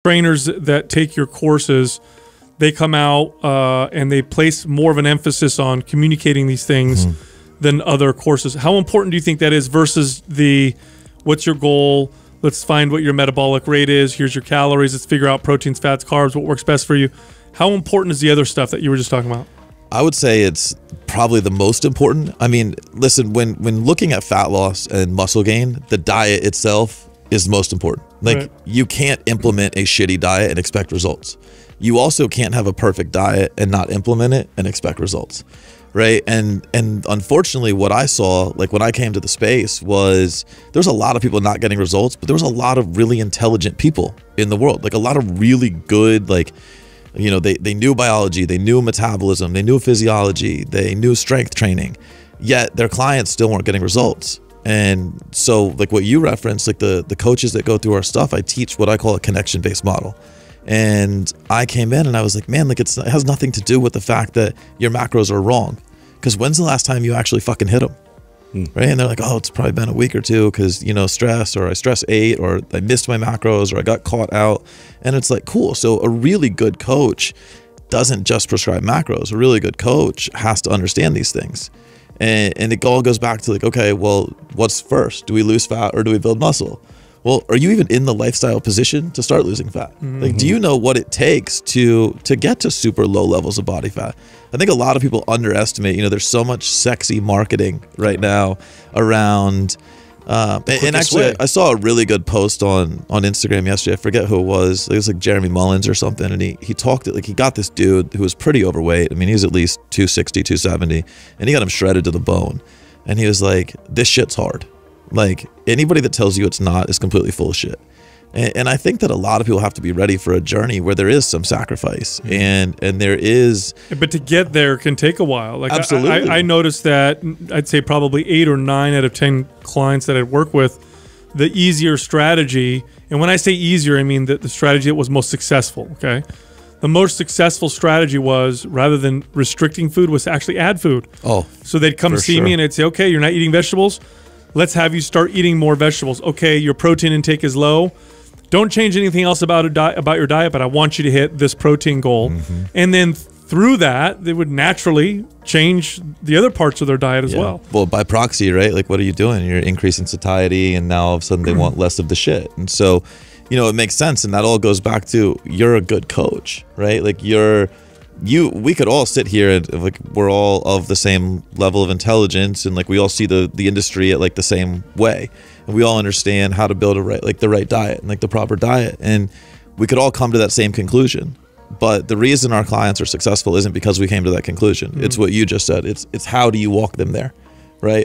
trainers that take your courses, they come out and they place more of an emphasis on communicating these things than other courses. How important do you think that is versus the, what's your goal? Let's find what your metabolic rate is. Here's your calories. Let's figure out proteins, fats, carbs, what works best for you. How important is the other stuff that you were just talking about? I would say it's probably the most important. I mean, listen, when looking at fat loss and muscle gain, the diet itself is most important. Like, you can't implement a shitty diet and expect results. You also can't have a perfect diet and not implement it and expect results, right? And unfortunately, what I saw, like when I came to the space, was there's a lot of people not getting results, but there was a lot of really intelligent people in the world, like a lot of really good, like, you know, they knew biology, they knew metabolism, they knew physiology, they knew strength training, yet their clients still weren't getting results. And so, like what you referenced, like the coaches that go through our stuff, I teach what I call a connection-based model. And I came in and I was like, man, like it has nothing to do with the fact that your macros are wrong. Because when's the last time you actually fucking hit them? Right? And they're like, oh, it's probably been a week or two because, you know, stress, or I stress ate, or I missed my macros, or I got caught out. And it's like, cool. So a really good coach doesn't just prescribe macros. A really good coach has to understand these things. And it all goes back to like, okay, well, what's first? Do we lose fat or do we build muscle? Well, are you even in the lifestyle position to start losing fat? Like, do you know what it takes to get to super low levels of body fat? I think a lot of people underestimate, you know, there's so much sexy marketing right now around, and actually I saw a really good post on Instagram yesterday. I forget who it was. It was like Jeremy Mullins or something. And he talked, like he got this dude who was pretty overweight. I mean, he's at least 260, 270, and he got him shredded to the bone. And he was like, this shit's hard. Like, anybody that tells you it's not is completely full of shit. And I think that a lot of people have to be ready for a journey where there is some sacrifice, and there is. But to get there can take a while. Like, absolutely. I noticed that I'd say probably 8 or 9 out of 10 clients that I'd work with, the easier strategy, and when I say easier, I mean the strategy that was most successful, okay? The most successful strategy was, rather than restricting food, was to actually add food. Oh, so they'd come see me and they'd say, okay, you're not eating vegetables. Let's have you start eating more vegetables. Okay, your protein intake is low. Don't change anything else about your diet, but I want you to hit this protein goal. And then through that, they would naturally change the other parts of their diet as well. Well, by proxy, right? Like, what are you doing? You're increasing satiety, and now all of a sudden they want less of the shit. And so, you know, it makes sense. And that all goes back to, you're a good coach, right? Like, we could all sit here and like we're all of the same level of intelligence, and like we all see the industry at like the same way, and we all understand how to build the right diet and like the proper diet, and we could all come to that same conclusion. But the reason our clients are successful isn't because we came to that conclusion. It's what you just said. It's how do you walk them there?